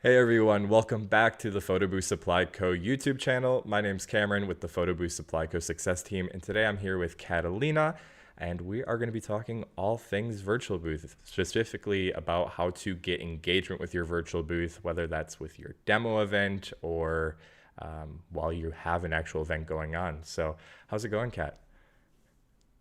Hey everyone, welcome back to the Photobooth Supply Co YouTube channel. My name's Cameron with the Photobooth Supply Co success team, and today I'm here with Catalina, and we are going to be talking all things virtual booth, specifically about how to get engagement with your virtual booth, whether that's with your demo event or while you have an actual event going on. So how's it going, Kat?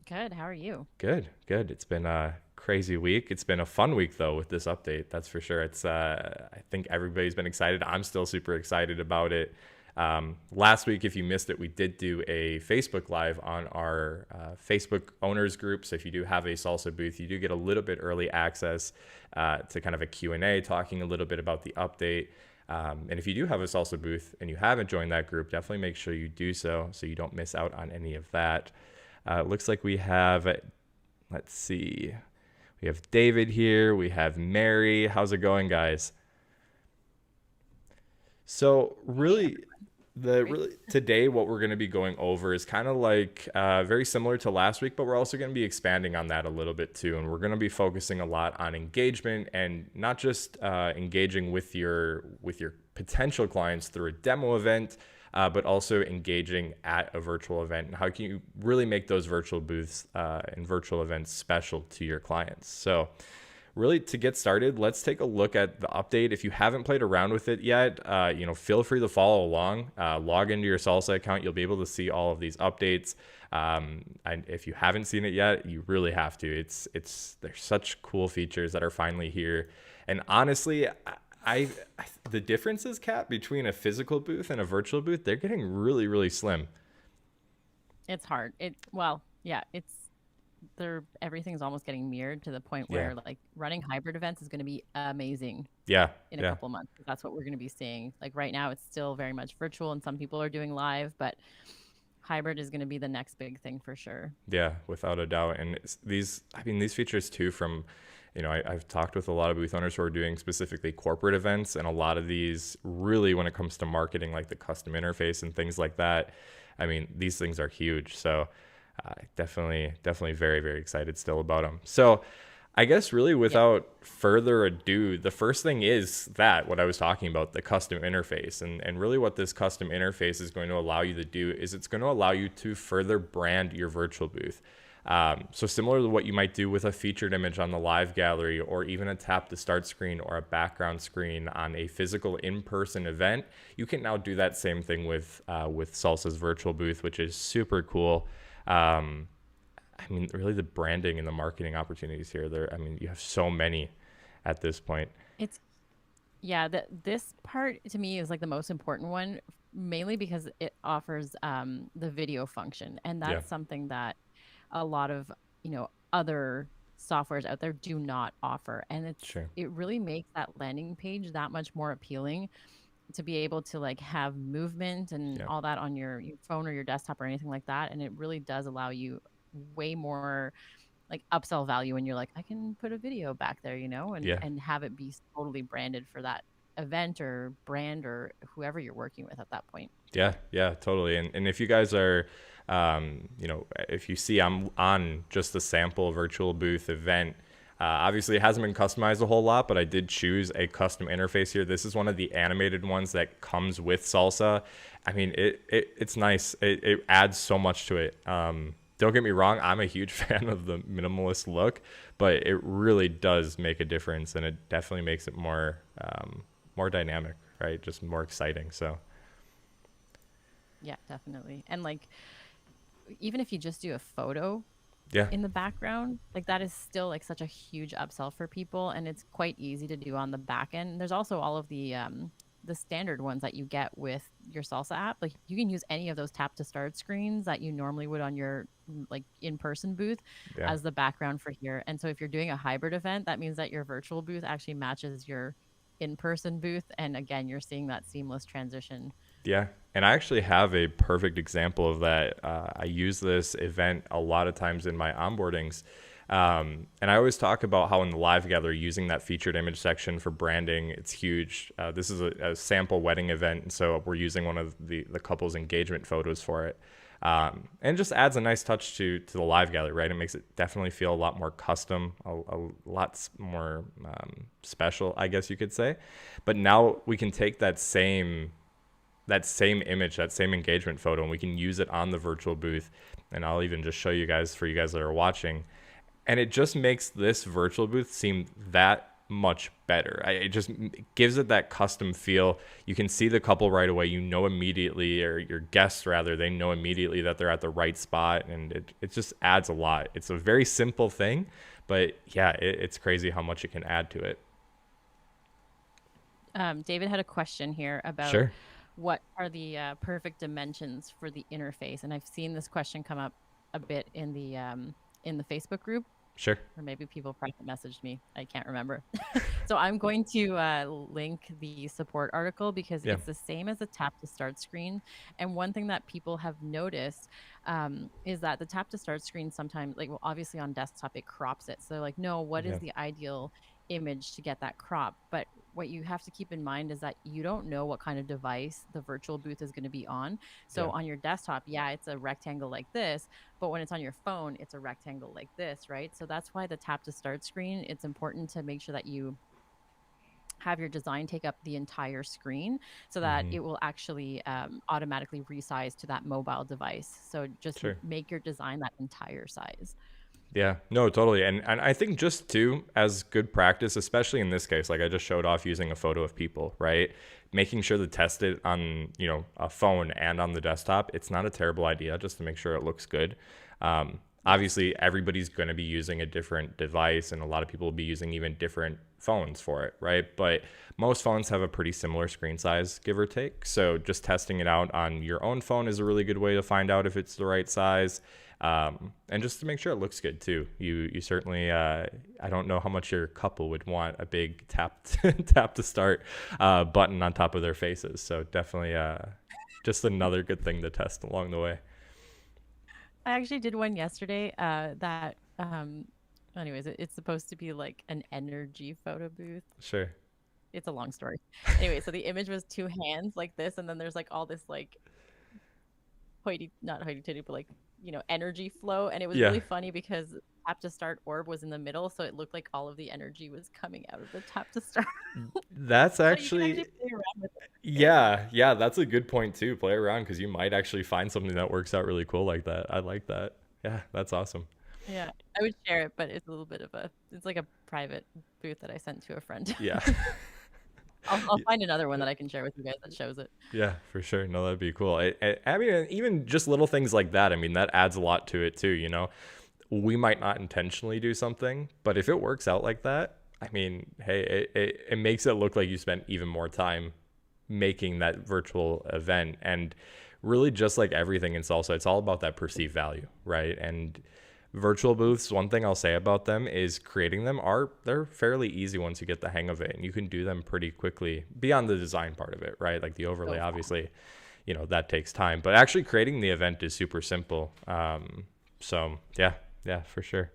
Good. How are you? Good, good. It's been a crazy week. It's been a fun week though with this update. That's for sure. I think everybody's been excited. I'm still super excited about it. Last week, if you missed it, we did do a Facebook Live on our Facebook owners group. So if you do have a Salsa booth, you do get a little bit early access to kind of a Q&A, talking a little bit about the update. And if you do have a Salsa booth and you haven't joined that group, definitely make sure you do so you don't miss out on any of that. It looks like we have, let's see, we have David here. We have Mary. How's it going, guys? So Hey, really, everyone. Great. today what we're going to be going over is kind of like very similar to last week, but we're also going to be expanding on that a little bit too, and we're going to be focusing a lot on engagement and not just engaging with your potential clients through a demo event, but also engaging at a virtual event, and how can you really make those virtual booths and virtual events special to your clients. So really, to get started, let's take a look at the update. If you haven't played around with it yet, feel free to follow along. Log into your Salsa account. You'll be able to see all of these updates. And if you haven't seen it yet, you really have to. There's such cool features that are finally here. And honestly, the differences, Kat, between a physical booth and a virtual booth, they're getting really, really slim. It's hard. Yeah, everything's almost getting mirrored to the point Yeah, where like running hybrid events is going to be amazing yeah, in a yeah. couple months. That's what we're going to be seeing. Like right now it's still very much virtual and some people are doing live, but hybrid is going to be the next big thing for sure. Yeah, without a doubt. And these features too from, I've talked with a lot of booth owners who are doing specifically corporate events, and a lot of these really, when it comes to marketing, like the custom interface and things like that, these things are huge. So definitely very, very excited still about them. So I guess really Yeah. without further ado, the first thing is that what I was talking about, the custom interface. And really what this custom interface is going to allow you to do is it's going to allow you to further brand your virtual booth. So similar to what you might do with a featured image on the live gallery, or even a tap to start screen or a background screen on a physical in-person event, you can now do that same thing with Salsa's virtual booth, which is super cool. Um, really the branding and the marketing opportunities here, you have so many at this point. It's yeah, this part to me is like the most important one, mainly because it offers the video function, and Yeah, that's something that a lot of other softwares out there do not offer, and sure. it really makes that landing page that much more appealing to be able to like have movement and Yeah, all that on your phone or your desktop or anything like that, and it really does allow you way more like upsell value when you're like, I can put a video back there, and yeah, have it be totally branded for that event or brand or whoever you're working with at that point. yeah, totally. And if you guys are, if you see I'm on just the sample virtual booth event, obviously it hasn't been customized a whole lot, but I did choose a custom interface here. This is one of the animated ones that comes with Salsa. It's nice. It adds so much to it. Don't get me wrong, I'm a huge fan of the minimalist look, but it really does make a difference, and it definitely makes it more dynamic, right? Just more exciting. So Yeah, definitely. And like even if you just do a photo yeah, in the background, like that is still like such a huge upsell for people, and it's quite easy to do on the back end. There's also all of the standard ones that you get with your Salsa app. Like you can use any of those tap to start screens that you normally would on your like in-person booth yeah. as the background for here. And so if you're doing a hybrid event, that means that your virtual booth actually matches your in-person booth, and again, you're seeing that seamless transition. Yeah, and I actually have a perfect example of that. I use this event a lot of times in my onboardings. And I always talk about how in the live gallery, using that featured image section for branding, it's huge. This is a sample wedding event, and so we're using one of the couple's engagement photos for it. And it just adds a nice touch to the live gallery, right? It makes it definitely feel a lot more custom, a lot more special, I guess you could say. But now we can take that same image, that same engagement photo, and we can use it on the virtual booth. And I'll even just show you guys, for you guys that are watching. And it just makes this virtual booth seem that much better. It just gives it that custom feel. You can see the couple right away. You know immediately, or your guests rather, they know immediately that they're at the right spot, and it just adds a lot. It's a very simple thing, but yeah, it's crazy how much it can add to it. David had a question here about Sure. what are the perfect dimensions for the interface, and I've seen this question come up a bit in the Facebook group, Sure. or maybe people private messaged me. I can't remember. So I'm going to link the support article because Yeah. it's the same as the tap to start screen. And one thing that people have noticed is that the tap to start screen sometimes, like, well, obviously on desktop, it crops it. So they're like, no, what is Yeah. the ideal image to get that crop? But what you have to keep in mind is that you don't know what kind of device the virtual booth is going to be on. So Yeah. on your desktop, yeah, it's a rectangle like this, but when it's on your phone, it's a rectangle like this, right? So that's why the tap to start screen, it's important to make sure that you have your design take up the entire screen so that Hmm. it will actually automatically resize to that mobile device. So just Sure. make your design that entire size. Yeah, no, totally. And I think just too, as good practice, especially in this case, like I just showed off using a photo of people, right? Making sure to test it on, a phone and on the desktop. It's not a terrible idea just to make sure it looks good. Obviously, everybody's going to be using a different device, and a lot of people will be using even different phones for it, right? But most phones have a pretty similar screen size, give or take. So just testing it out on your own phone is a really good way to find out if it's the right size. And just to make sure it looks good too. You certainly, I don't know how much your couple would want a big tap to start button on top of their faces. So definitely just another good thing to test along the way. I actually did one yesterday that anyways, it's supposed to be like an energy photo booth. Sure. It's a long story. Anyway, so the image was two hands like this, and then there's like all this like not hoity toity, but like, energy flow. And it was Yeah. really funny because tap to start orb was in the middle, so it looked like all of the energy was coming out of the tap to start. That's So you can actually actually, play around with it. yeah, that's a good point too. Play around because you might actually find something that works out really cool like that. I like that. Yeah, that's awesome. Yeah, I would share it, but it's a little bit of it's like a private booth that I sent to a friend. Yeah. I'll find another one that I can share with you guys that shows it. Yeah, for sure. No, that'd be cool. I mean, even just little things like that. I mean, that adds a lot to it too. We might not intentionally do something, but if it works out like that, I mean, hey, it makes it look like you spent even more time making that virtual event. And really, just like everything in salsa, it's all about that perceived value, right? And virtual booths, one thing I'll say about them is creating them they're fairly easy once you get the hang of it, and you can do them pretty quickly beyond the design part of it, right? Like the overlay, So obviously, that takes time, but actually creating the event is super simple. So yeah, for sure.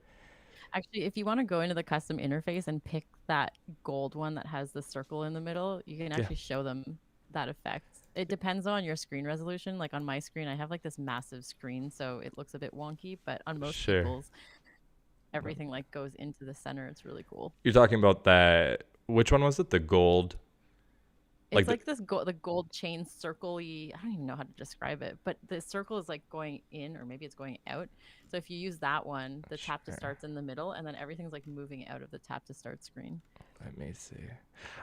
actually, if you want to go into the custom interface and pick that gold one that has the circle in the middle, you can Yeah, actually show them that effect. It depends on your screen resolution. Like on my screen, I have like this massive screen, so it looks a bit wonky, but on most sure. people's, everything like goes into the center. It's really cool. You're talking about that, which one was it, the gold, like It's like this the gold chain circle-y. I don't even know how to describe it, but the circle is like going in, or maybe it's going out. So if you use that one, the tap to sure. start's in the middle, and then everything's like moving out of the tap to start screen. Let me see.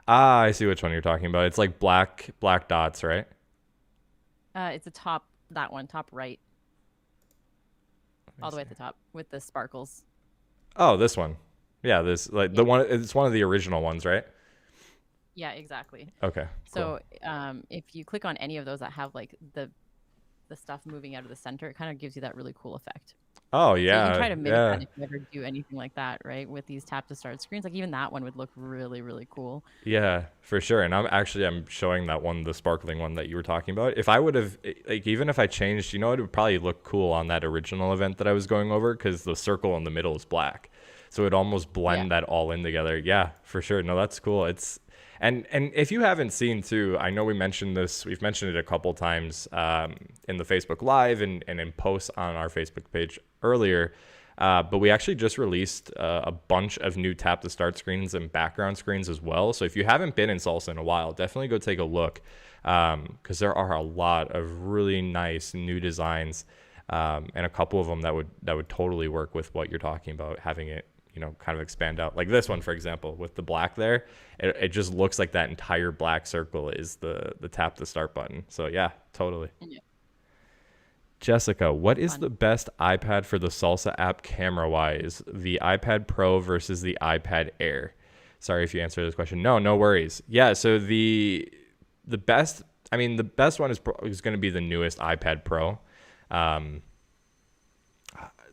I see which one you're talking about. It's like black dots, right? It's the top, that one, top right, Let me all the way see. at the top with the sparkles. Oh, this one. Yeah, this, like, Yeah, the one, it's one of the original ones, right? yeah, exactly. Okay, cool. So if you click on any of those that have like the stuff moving out of the center, it kind of gives you that really cool effect. Oh So you can yeah, try to mimic yeah, that if you ever do anything like that, right? With these tap to start screens, like even that one would look really, really cool. yeah, for sure. And I'm showing that one, the sparkling one that you were talking about. If I would have, like, even if I changed, it would probably look cool on that original event that I was going over, because the circle in the middle is black. So it almost Yeah. blend that all in together. Yeah, for sure. No, that's cool. And if you haven't seen too, I know we've mentioned it a couple times in the Facebook Live and in posts on our Facebook page earlier. But we actually just released a bunch of new tap to start screens and background screens as well. So if you haven't been in Salsa in a while, definitely go take a look, because there are a lot of really nice new designs, and a couple of them that would totally work with what you're talking about, having it, kind of expand out. Like this one, for example, with the black there, it just looks like that entire black circle is the tap to start button. So yeah, totally. Yeah. Jessica, what is Fun. the best iPad for the Salsa app camera wise? The iPad Pro versus the iPad Air? Sorry if you answered this question. No, no worries. Yeah, so the best, I mean, the best one is going to be the newest iPad Pro. Um,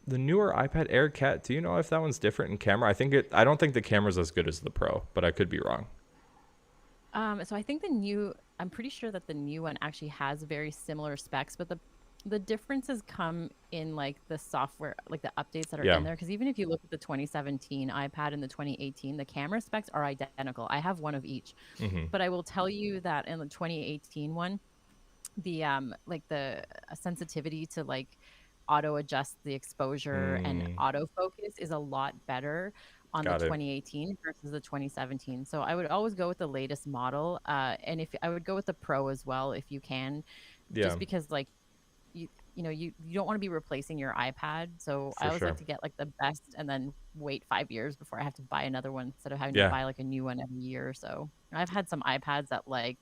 the newer iPad Air, Cat, do you know if that one's different in camera? I don't think the camera's as good as the Pro, but I could be wrong. So I think I'm pretty sure that the new one actually has very similar specs, but the differences come in like the software, like the updates that are Yeah. in there. Because even if you look at the 2017 iPad and the 2018, the camera specs are identical. I have one of each, Hmm. but I will tell you that in the 2018 one, the like the sensitivity to like auto adjust the exposure and Mm, autofocus is a lot better on the got it. 2018 versus the 2017. So I would always go with the latest model, and if I would go with the Pro as well if you can, Yeah, just because like you you don't want to be replacing your iPad. So I for always like sure. to get like the best and then wait 5 years before I have to buy another one instead of having to Yeah, buy like a new one every year or so. I've had some iPads that like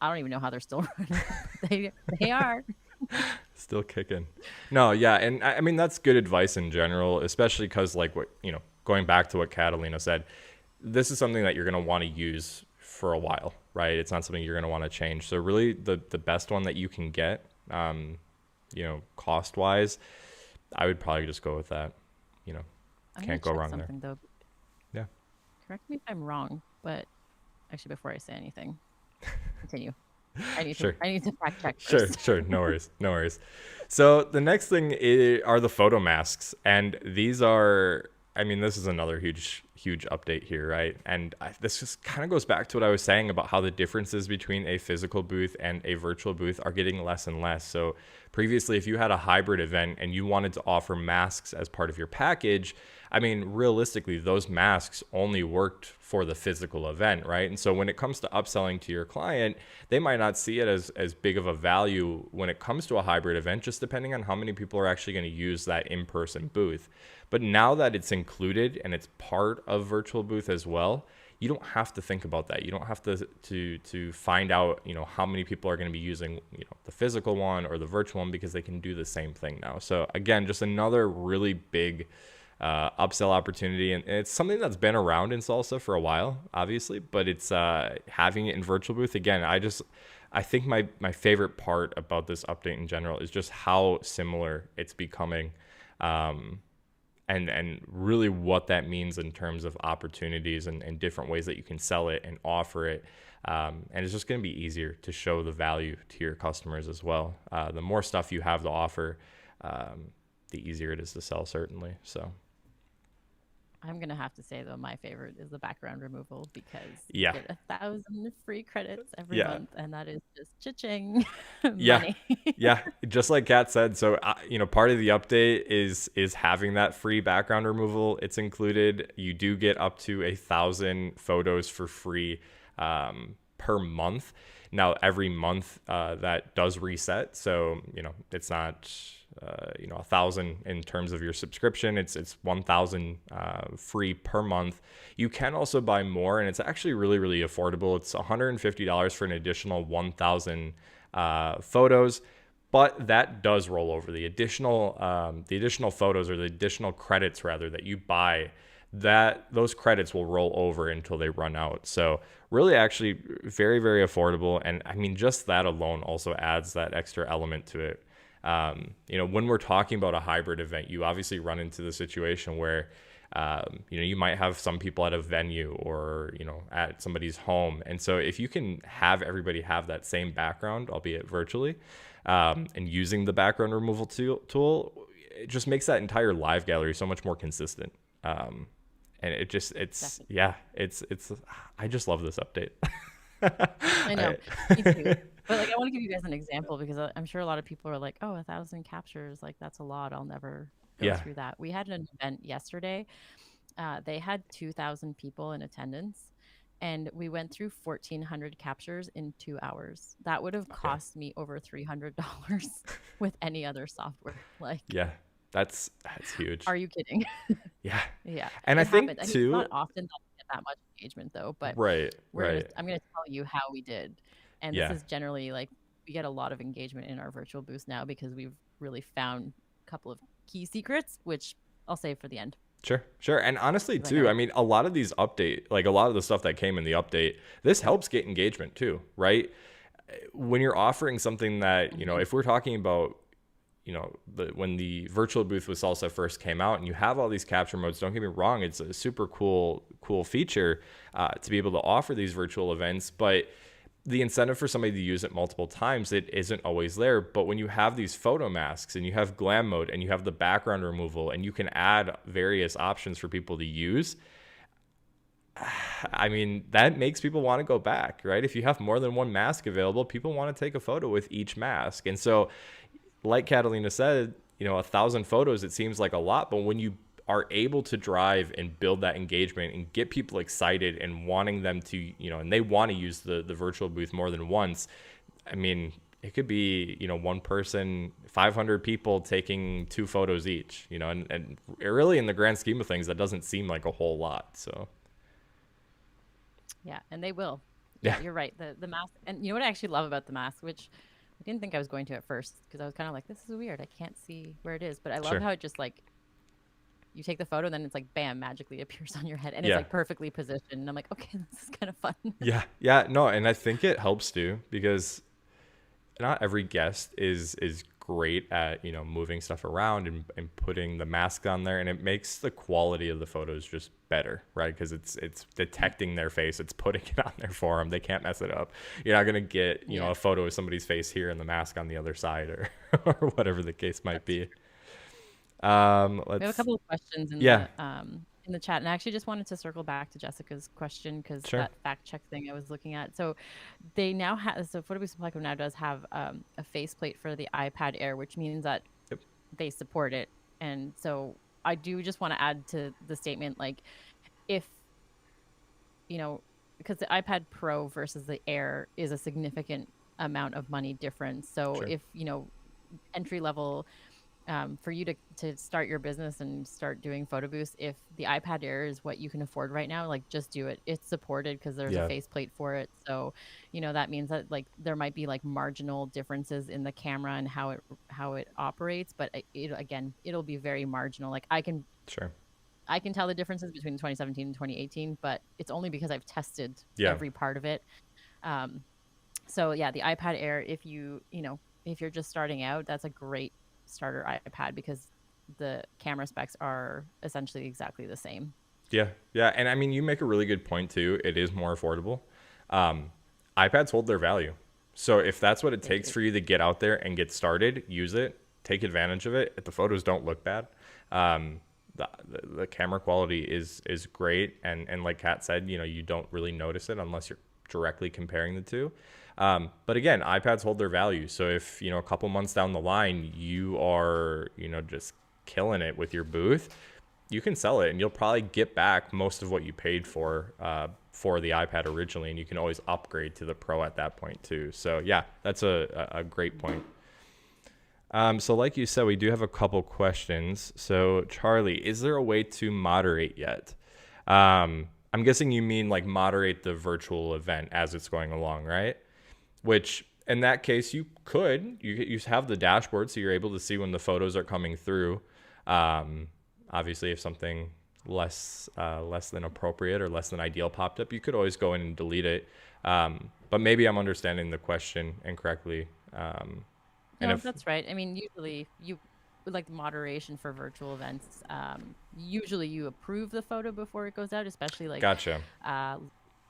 I don't even know how they're still running, but they are. still kicking. No, yeah, and I mean that's good advice in general, especially because like what going back to what Catalina said, this is something that you're gonna want to use for a while, right? It's not something you're gonna want to change. So really, the best one that you can get, cost wise, I would probably just go with that. You know, I'm gonna can't go check wrong there. something though. Yeah, Correct me if I'm wrong, but actually, before I say anything, continue. sure. I need to fact check Sure, first. sure. No worries. No worries. So the next thing are the photo masks. And these are, I mean, this is another huge update here, right? And this just kind of goes back to what I was saying about how the differences between a physical booth and a virtual booth are getting less and less. So previously, if you had a hybrid event and you wanted to offer masks as part of your package, I mean, realistically, those masks only worked for the physical event, right? And so when it comes to upselling to your client, they might not see it as big of a value when it comes to a hybrid event, just depending on how many people are actually going to use that in-person booth. But now that it's included and it's part of virtual booth as well, you don't have to think about that. You don't have to find out, how many people are going to be using, the physical one or the virtual one, because they can do the same thing now. So again, just another really big upsell opportunity, and it's something that's been around in Salsa for a while, obviously, but it's having it in virtual booth again. I think my favorite part about this update in general is just how similar it's becoming, and really what that means in terms of opportunities and different ways that you can sell it and offer it. And it's just going to be easier to show the value to your customers as well. The more stuff you have to offer, the easier it is to sell, certainly. So I'm gonna have to say though, my favorite is the background removal because you yeah, get 1,000 free credits every yeah, month, and that is just cha-ching yeah, money. yeah. Just like Kat said. So part of the update is having that free background removal. It's included. You do get up to 1,000 photos for free per month. Now every month that does reset. So it's not 1,000 in terms of your subscription. It's 1,000 free per month. You can also buy more, and it's actually really affordable. It's $150 for an additional 1,000 photos. But that does roll over. The additional photos, or the additional credits rather, that you buy, that those credits will roll over until they run out. So really actually very affordable. And I mean, just that alone also adds that extra element to it. When we're talking about a hybrid event, you obviously run into the situation where you might have some people at a venue or at somebody's home. And so if you can have everybody have that same background, albeit virtually, and using the background removal tool, it just makes that entire live gallery so much more consistent. And it's Definitely. yeah, it's I just love this update. I know. I, Me too. But like, I want to give you guys an example because I'm sure a lot of people are like, "Oh, 1,000 captures, like that's a lot. I'll never go yeah, through that." We had an event yesterday. They had 2,000 people in attendance, and we went through 1,400 captures in 2 hours. That would have okay, cost me over $300 with any other software. Like, yeah, that's huge. are you kidding? Yeah, Yeah, and I it happened. think I mean, it's not too. often that we get that much engagement though, but Right, right. I'm gonna tell you how we did. And this Yeah, is generally like we get a lot of engagement in our virtual boost now because we've really found a couple of key secrets, which I'll save for the end sure, sure. And honestly, because I too, I know. mean, a lot of these update, like a lot of the stuff that came in the update, this helps get engagement too, right? When you're offering something that, Mhm. if we're talking about, when the virtual booth with Salsa first came out, and you have all these capture modes, don't get me wrong, it's a super cool feature to be able to offer these virtual events, but the incentive for somebody to use it multiple times, it isn't always there. But when you have these photo masks and you have glam mode and you have the background removal and you can add various options for people to use, I mean, that makes people want to go back, right? If you have more than one mask available, people want to take a photo with each mask. And so, like Catalina said, 1,000 photos, it seems like a lot, but when you are able to drive and build that engagement and get people excited and wanting them to, and they want to use the virtual booth more than once, I mean, it could be, one person, 500 people taking 2 photos each, and really in the grand scheme of things, that doesn't seem like a whole lot. So, Yeah, and they will. Yeah, yeah, you're right. The mask, and you know what I actually love about the mask, which I didn't think I was going to at first because I was kind of like, this is weird. I can't see where it is, but I love sure. how it just like you take the photo, then it's like bam, magically appears on your head, and it's Yeah. like perfectly positioned. And I'm like, okay, this is kind of fun. Yeah. Yeah. No, and I think it helps too because not every guest is great at moving stuff around and putting the mask on there, and it makes the quality of the photos just better, right? Because it's detecting their face, it's putting it on there for them, they can't mess it up. You're not going to get Yeah, a photo of somebody's face here and the mask on the other side, or or whatever the case might that's be. true. We have a Let's couple of questions Yeah, in the chat, and I actually just wanted to circle back to Jessica's question because sure. that fact check thing I was looking at. So they now have Photobooth Supply Co now does have a faceplate for the iPad Air, which means that Yep. they support it. And so I do just want to add to the statement, like if because the iPad Pro versus the Air is a significant amount of money difference. So Sure. if entry level for you to start your business and start doing photo booths, if the iPad Air is what you can afford right now, like just do it. It's supported because there's a Yeah, faceplate for it. So, that means that like there might be like marginal differences in the camera and how it operates, but again, it'll be very marginal. Like sure. I can tell the differences between 2017 and 2018, but it's only because I've tested Yeah. every part of it. Um, so yeah, the iPad Air, if you're just starting out, that's a great starter iPad because the camera specs are essentially exactly the same. Yeah, yeah, and I mean, you make a really good point too. It is more affordable. Um, iPads hold their value, so if that's what it They takes do. for you to get out there and get started, use it, take advantage of it. If the photos don't look bad, um, the camera quality is great, and like Kat said, you don't really notice it unless you're directly comparing the two. But again, iPads hold their value. So if a couple months down the line you are just killing it with your booth, you can sell it and you'll probably get back most of what you paid for the iPad originally, and you can always upgrade to the Pro at that point too. So yeah, that's a great point. So like you said, we do have a couple questions. So Charlie, is there a way to moderate yet? I'm guessing you mean like moderate the virtual event as it's going along, right? Which in that case you have the dashboard, so you're able to see when the photos are coming through. Um, Obviously, if something less than appropriate or less than ideal popped up, you could always go in and delete it. But maybe I'm understanding the question incorrectly. And No, if that's right. I mean, usually you with like moderation for virtual events. Usually you approve the photo before it goes out, especially like Gotcha. uh,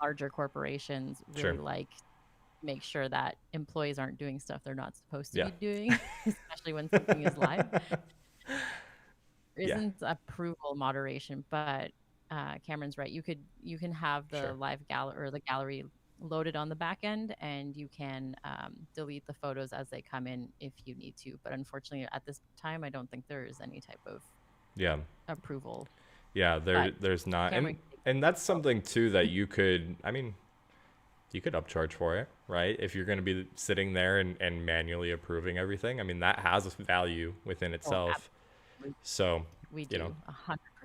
larger corporations really Sure. like make sure that employees aren't doing stuff they're not supposed to Yeah. be doing, especially when something is live. There Yeah. isn't approval moderation, but Cameron's right. You can have the Sure. live gallery or the gallery loaded on the back end, and you can delete the photos as they come in if you need to. But unfortunately, at this time, I don't think there is any type of Yeah. approval. Yeah, But there's not. Cameron can take And that's care of something too that you could, I mean, you could upcharge for it, right? If you're going to be sitting there and manually approving everything. I mean, that has a value within it. Oh, itself. absolutely, So, we you know, do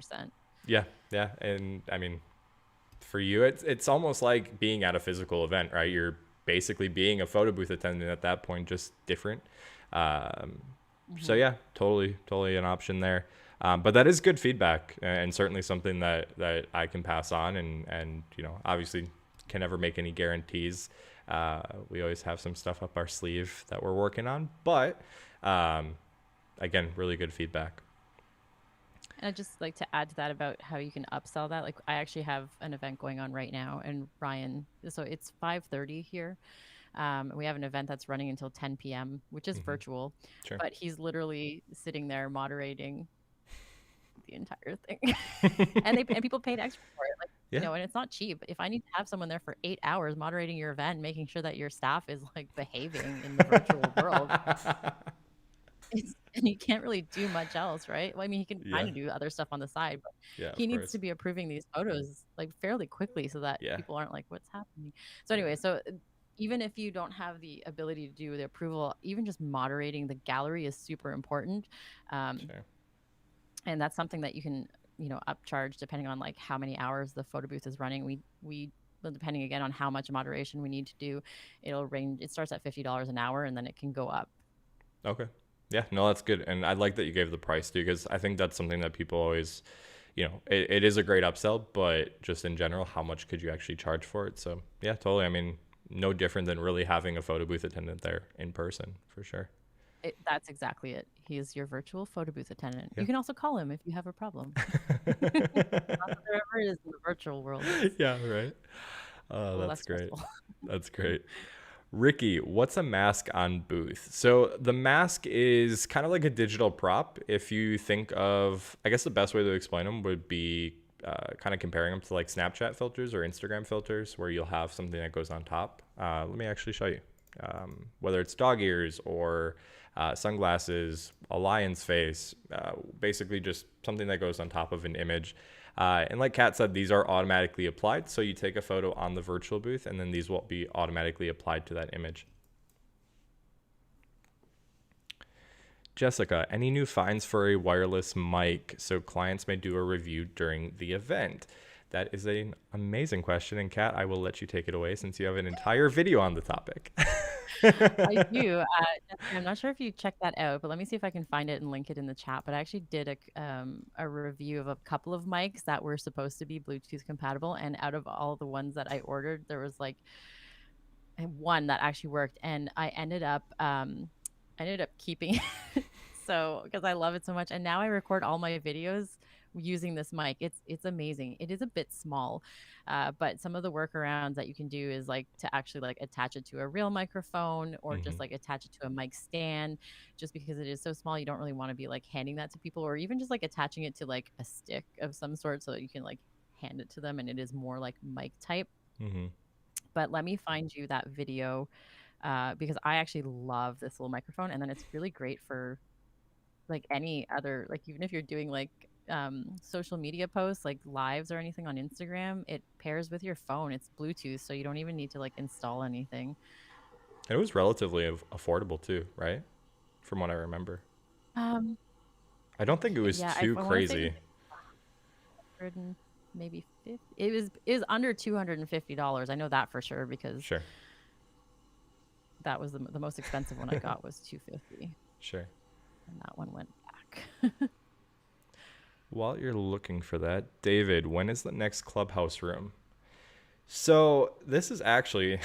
100%. yeah, yeah. And I mean, for you, it's almost like being at a physical event, right? You're basically being a photo booth attendant at that point, just different. Um, so Hmm. yeah, totally an option there. But that is good feedback, and certainly something that I can pass on, and obviously can never make any guarantees. We always have some stuff up our sleeve that we're working on, but um, again, really good feedback. And I'd just like to add to that about how you can upsell that. Like I actually have an event going on right now, and Ryan, so it's 5:30 here. And we have an event that's running until 10 p.m., which is Hmm. virtual, Sure. but he's literally sitting there moderating the entire thing. And people paid extra for it. Like, Yeah. and it's not cheap. If I need to have someone there for 8 hours moderating your event, making sure that your staff is like behaving in the virtual world, and he can't really do much else, right? Well, I mean, he can kind Yeah. of do other stuff on the side, but Yeah. he Of needs to course. be approving these photos like fairly quickly so that Yeah. people aren't like, what's happening? So Yeah. anyway, even if you don't have the ability to do the approval, even just moderating the gallery is super important. Um, Sure. and that's something that you can, upcharge depending on like how many hours the photo booth is running. Well, depending again on how much moderation we need to do, it'll range. It starts at $50 an hour, and then it can go up. Okay. Yeah, no, that's good. And I like that you gave the price too, because I think that's something that people always, it is a great upsell, but just in general, how much could you actually charge for it? So yeah, totally. I mean, no different than really having a photo booth attendant there in person for sure. That's exactly it. He is your virtual photo booth attendant. Yeah. You can also call him if you have a problem. Not that there ever is in the virtual world. It's Yeah, right. a Oh, little that's less great. stressful. That's great. Ricky, what's a mask on booth? So the mask is kind of like a digital prop. If you think of, I guess the best way to explain them would be kind of comparing them to like Snapchat filters or Instagram filters, where you'll have something that goes on top. Let me actually show you. Whether it's dog ears or sunglasses, a lion's face, basically just something that goes on top of an image. And like Kat said, these are automatically applied. So you take a photo on the virtual booth, and then these will be automatically applied to that image. Jessica, any new finds for a wireless mic so clients may do a review during the event? That is an amazing question. And Kat, I will let you take it away since you have an entire video on the topic. I do. Jessica, I'm not sure if you checked that out, but let me see if I can find it and link it in the chat. But I actually did a review of a couple of mics that were supposed to be Bluetooth compatible, and out of all the ones that I ordered, there was like one that actually worked, and I ended up keeping it. So because I love it so much, and now I record all my videos using this mic. It's amazing. It is a bit small, but some of the workarounds that you can do is like to actually like attach it to a real microphone, or just Hmm. like attach it to a mic stand. Just because it is so small, you don't really want to be like handing that to people, or even just like attaching it to like a stick of some sort so that you can like hand it to them, and it is more like mic type. Hmm. But let me find you that video, because I actually love this little microphone, and then it's really great for like any other, like even if you're doing like social media posts like lives or anything on Instagram, it pairs with your phone. It's Bluetooth, so you don't even need to like install anything. It was relatively affordable too, right? From what I remember. Um, I don't think it was yeah, too I want to say it was crazy. like 100 and maybe 50. It was under $250. I know that for sure because Sure. that was the most expensive one I got was 250, Sure. and that one went back. While you're looking for that, David, when is the next clubhouse room? So this is actually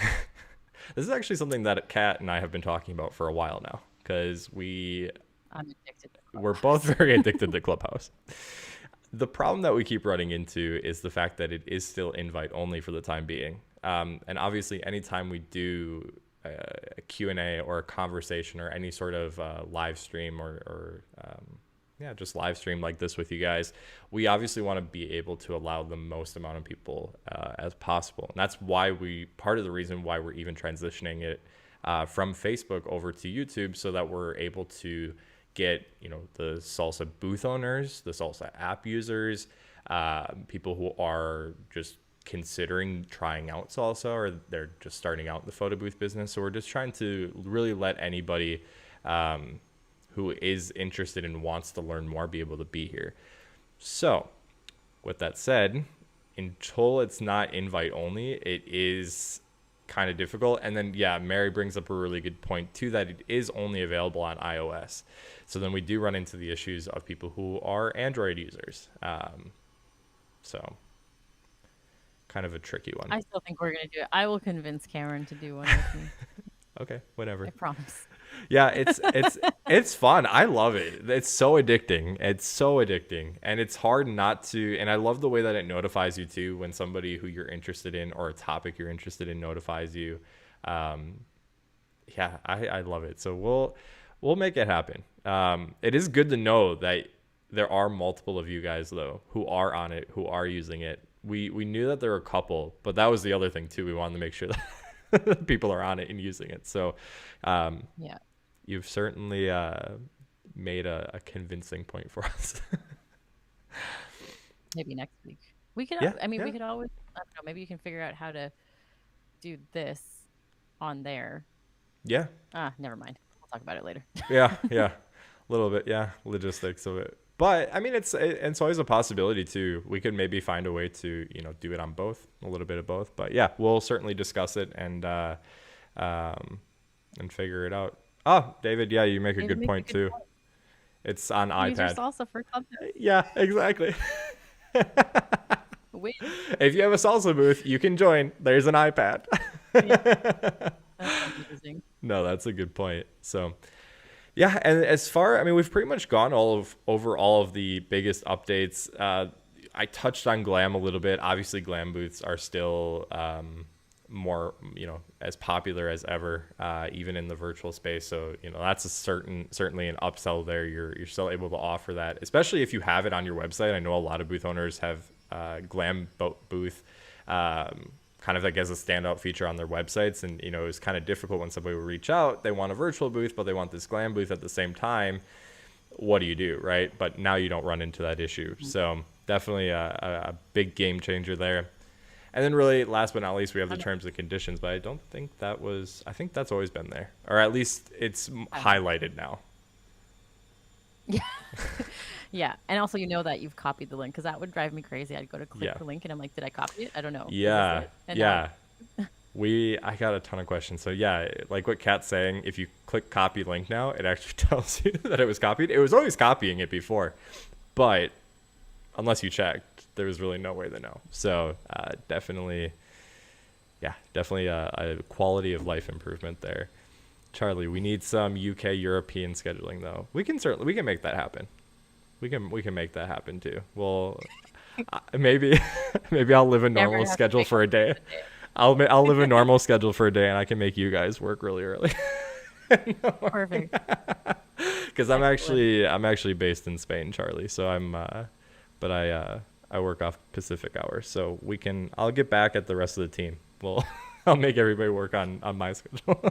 this is actually something that Kat and I have been talking about for a while now, because I'm addicted to we're both Clubhouse. very addicted to Clubhouse. The problem that we keep running into is the fact that it is still invite only for the time being. And obviously, anytime we do a Q&A or a conversation or any sort of live stream or yeah, just live stream like this with you guys. We obviously want to be able to allow the most amount of people as possible. And that's why part of the reason why we're even transitioning it from Facebook over to YouTube, so that we're able to get, the Salsa booth owners, the Salsa app users, people who are just considering trying out Salsa, or they're just starting out in the photo booth business. So we're just trying to really let anybody who is interested and wants to learn more be able to be here. So with that said, until it's not invite only, it is kind of difficult. And then, yeah, Mary brings up a really good point too, that it is only available on iOS. So then we do run into the issues of people who are Android users. So kind of a tricky one. I still think we're gonna do it. I will convince Cameron to do one with me. Okay, whatever. I promise. Yeah, it's fun. I love it. It's so addicting. It's so addicting, and it's hard not to. And I love the way that it notifies you too when somebody who you're interested in, or a topic you're interested in, notifies you. Yeah, I love it. So we'll make it happen. It is good to know that there are multiple of you guys though who are on it, who are using it. We knew that there were a couple, but that was the other thing too. We wanted to make sure that people are on it and using it. So Yeah. you've certainly made a convincing point for us. Maybe next week. We could, Yeah, I mean, yeah, we could always, I don't know, maybe you can figure out how to do this on there. yeah, Never mind. We'll talk about it later. yeah, yeah. A little bit, yeah, logistics of it. But I mean, it's always a possibility too. We could maybe find a way to do it on both, a little bit of both. But yeah, we'll certainly discuss it and figure it out. Oh, David, yeah, you make a good point too. It's on Use your iPad. salsa for content. Yeah, exactly. Wait. If you have a salsa booth, you can join. There's an iPad. Yeah. That's amazing. No, that's a good point. So, yeah, and I mean, we've pretty much gone over all of the biggest updates. I touched on Glam a little bit. Obviously, Glam booths are still more, as popular as ever, even in the virtual space. So, that's certainly an upsell there. You're still able to offer that, especially if you have it on your website. I know a lot of booth owners have Glam booth kind of like as a standout feature on their websites. And, it's kind of difficult when somebody will reach out, they want a virtual booth, but they want this Glam booth at the same time. What do you do, right? But now you don't run into that issue. So definitely a big game changer there. And then really, last but not least, we have the terms and conditions, but I think that's always been there, or at least it's highlighted now. Yeah. Yeah. And also, that you've copied the link, because that would drive me crazy. I'd go to click the link and I'm like, did I copy it? I don't know. Yeah. And Yeah. I got a ton of questions. So yeah, like what Kat's saying, if you click copy link now, it actually tells you that it was copied. It was always copying it before, but unless you checked, there was really no way to know. So definitely a quality of life improvement there. Charlie, we need some UK European scheduling though. We can make that happen. We can make that happen too. Well, maybe I'll live a normal schedule for a day. I'll live a normal schedule for a day, and I can make you guys work really early. Perfect. Because I'm actually based in Spain, Charlie. So but I work off Pacific hours, so I'll get back at the rest of the team. Well, I'll make everybody work on my schedule.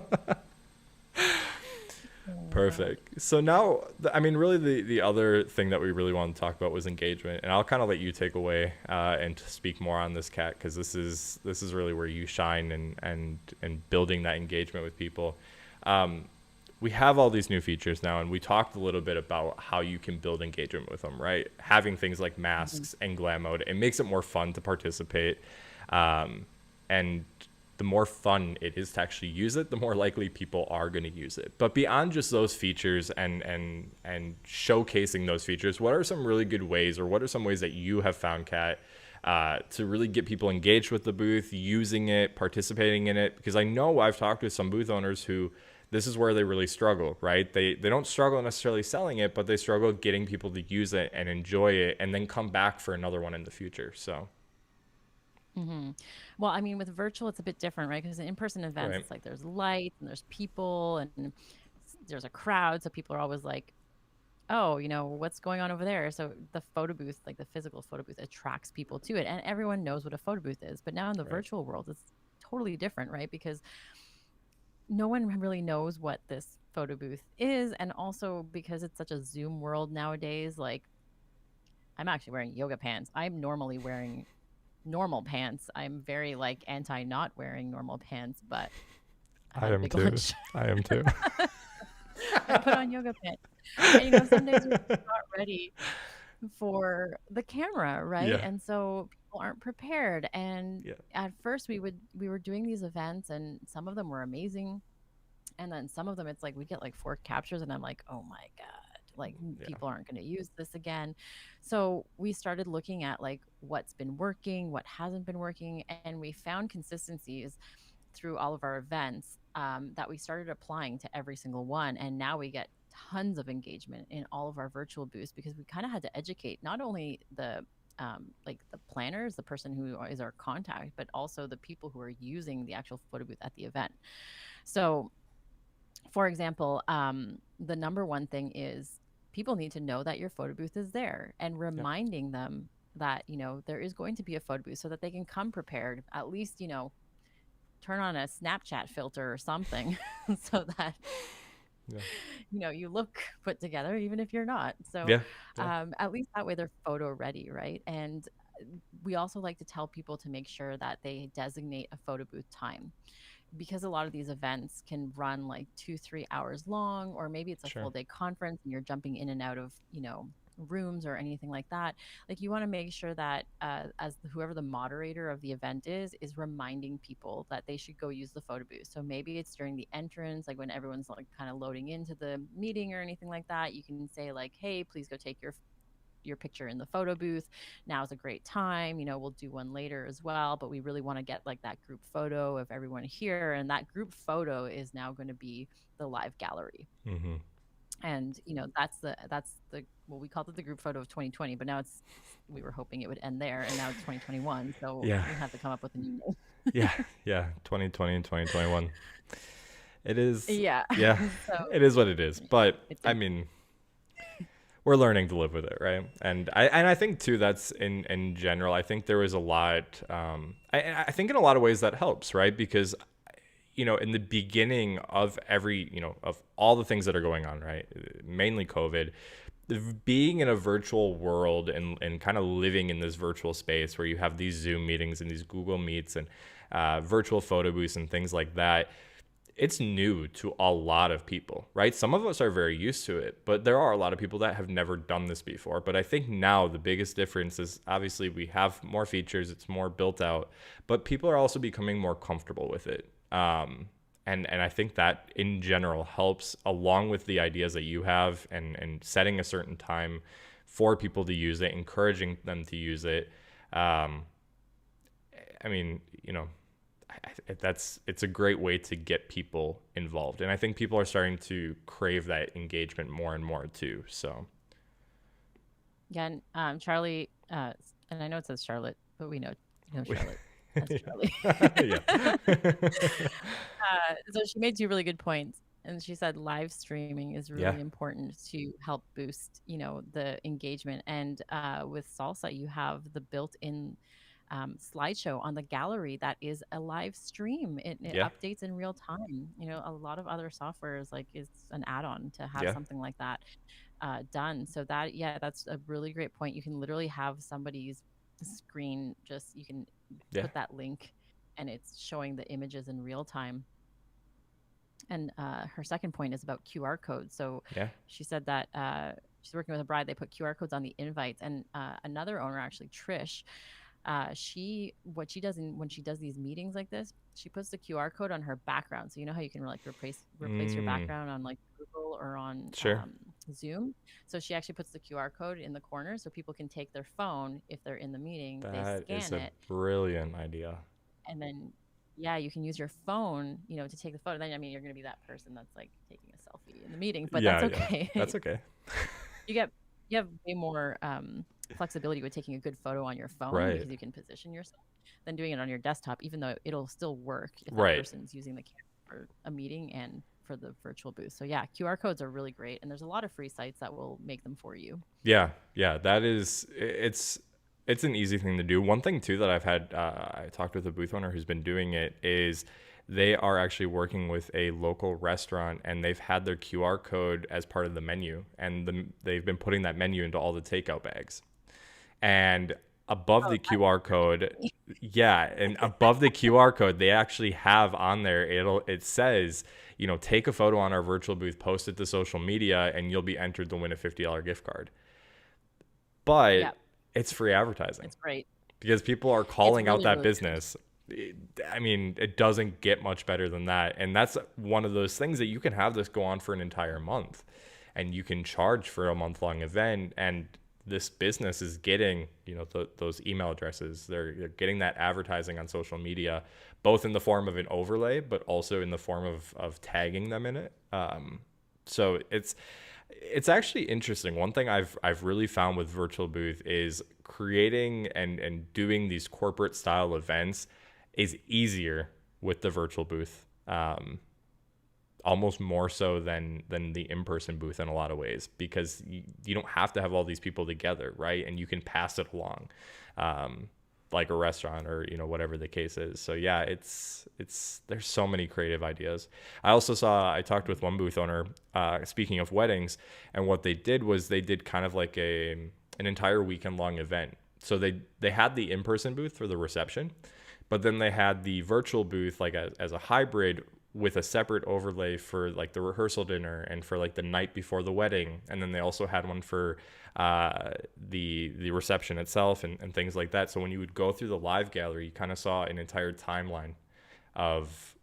Perfect. So now, I mean, really the other thing that we really wanted to talk about was engagement, and I'll kind of let you take away and to speak more on this, Kat, because this is really where you shine and building that engagement with people. We have all these new features now, and we talked a little bit about how you can build engagement with them, right? Having things like masks and Glam mode, it makes it more fun to participate, and the more fun it is to actually use it, the more likely people are going to use it. But beyond just those features and showcasing those features, what are some really good ways, or what are some ways that you have found, Kat, to really get people engaged with the booth, using it, participating in it? Because I know I've talked with some booth owners who this is where they really struggle, right? They don't struggle necessarily selling it, but they struggle getting people to use it and enjoy it and then come back for another one in the future. So. Mm-hmm. Well, I mean, with virtual, it's a bit different, right? Because in-person events, Right. it's like there's lights and there's people and there's a crowd. So people are always like oh, what's going on over there? So the photo booth, like the physical photo booth, attracts people to it. And everyone knows what a photo booth is. But now in the Right. virtual world, it's totally different, right? Because no one really knows what this photo booth is. And also because it's such a Zoom world nowadays, like I'm actually wearing yoga pants. I'm normally wearing normal pants. I'm very like anti not wearing normal pants, but I I had a am big too. lunch. I am too. I put on yoga pants. And some days you're not ready for the camera, right? Yeah. And so people aren't prepared. And Yeah. at first we were doing these events and some of them were amazing. And then some of them it's like we get like four captures and I'm like, "Oh my God, like Yeah. people aren't going to use this again." So we started looking at like what's been working, what hasn't been working, and we found consistencies through all of our events that we started applying to every single one. And now we get tons of engagement in all of our virtual booths because we kind of had to educate not only like the planners, the person who is our contact, but also the people who are using the actual photo booth at the event. So, for example, the number one thing is people need to know that your photo booth is there and Yeah. reminding them that, there is going to be a photo booth so that they can come prepared, at least, turn on a Snapchat filter or something so that Yeah. you look put together even if you're not. So Yeah. Yeah. at least that way they're photo ready, right? And we also like to tell people to make sure that they designate a photo booth time because a lot of these events can run like 2-3 hours long, or maybe it's a full Sure. day conference and you're jumping in and out of rooms or anything like that. Like you want to make sure that as whoever the moderator of the event is reminding people that they should go use the photo booth. So maybe it's during the entrance, like when everyone's like kind of loading into the meeting or anything like that. You can say like, hey, please go take your picture in the photo booth. Now's a great time. We'll do one later as well, but we really want to get like that group photo of everyone here. And that group photo is now going to be the live gallery. Mm-hmm. And that's the well, we called it the group photo of 2020, but now we were hoping it would end there, and now it's 2021, so Yeah. we have to come up with a new name. Yeah. Yeah. 2020 and 2021. It is. Yeah. Yeah. So It is what it is. But it's I a mean, we're learning to live with it, right? And I think too that's in general. I think there was a lot. I think in a lot of ways that helps, right? Because in the beginning of every of all the things that are going on, right? Mainly COVID. Being in a virtual world and kind of living in this virtual space where you have these Zoom meetings and these Google Meets and virtual photo booths and things like that, it's new to a lot of people, right? Some of us are very used to it, but there are a lot of people that have never done this before. But I think now the biggest difference is obviously we have more features, it's more built out, but people are also becoming more comfortable with it. And I think that in general helps along with the ideas that you have and setting a certain time for people to use it, encouraging them to use it. Um, I mean, it's a great way to get people involved, and I think people are starting to crave that engagement more and more too. So yeah. And Charlie, and I know it says Charlotte, but we know Charlotte as Charlie. yeah. So she made two really good points. And she said live streaming is Yeah. really important to help boost, the engagement. And with Salsa, you have the built-in slideshow on the gallery that is a live stream. It Yeah. updates in real time. A lot of other software is like it's an add-on to have Yeah. something like that done. So yeah, that's a really great point. You can literally have somebody's screen just you can Yeah. put that link and it's showing the images in real time. And her second point is about QR codes. So Yeah. she said that she's working with a bride. They put QR codes on the invites. And another owner, actually, Trish, what she does when she does these meetings like this, she puts the QR code on her background. So you know how you can like replace your Mm, background on like Google or on sure. Zoom. So she actually puts the QR code in the corner so people can take their phone if they're in the meeting. They That is scan a it brilliant idea. and then yeah, you can use your phone, to take the photo. Then I mean, you're going to be that person that's like taking a selfie in the meeting, but that's Yeah. Yeah. okay. That's okay. you get you have way more flexibility with taking a good photo on your phone Right. because you can position yourself than doing it on your desktop, even though it'll still work if that Right. person's using the camera for a meeting and for the virtual booth. So yeah, QR codes are really great, and there's a lot of free sites that will make them for you. Yeah, yeah, that is it's an easy thing to do. One thing too that I've had I talked with a booth owner who's been doing it is they are actually working with a local restaurant and they've had their QR code as part of the menu and they've been putting that menu into all the takeout bags. And above Oh, the QR code, that's yeah, and above the QR code, they actually have on there it says, you know, take a photo on our virtual booth, post it to social media, and you'll be entered to win a $50 gift card. yeah, But it's free advertising it's great. because people are It's calling out really, that really great. business. I mean, it doesn't get much better than that. And that's one of those things that you can have this go on for an entire month and you can charge for a month long event. And this business is getting, you know, those email addresses. They're getting that advertising on social media, both in the form of an overlay, but also in the form of tagging them in it. So it's actually interesting. One thing I've really found with virtual booth is creating and doing these corporate style events is easier with the virtual booth. Almost more so than the in-person booth in a lot of ways because you don't have to have all these people together, right? And you can pass it along. Like a restaurant or you know whatever the case is. So yeah, it's there's so many creative ideas. I talked with one booth owner speaking of weddings, and what they did was they did kind of like an entire weekend long event. So they had the in-person booth for the reception, but then they had the virtual booth like as a hybrid with a separate overlay for like the rehearsal dinner and for like the night before the wedding, and then they also had one for the reception itself and things like that. So when you would go through the live gallery, you kind of saw an entire timeline of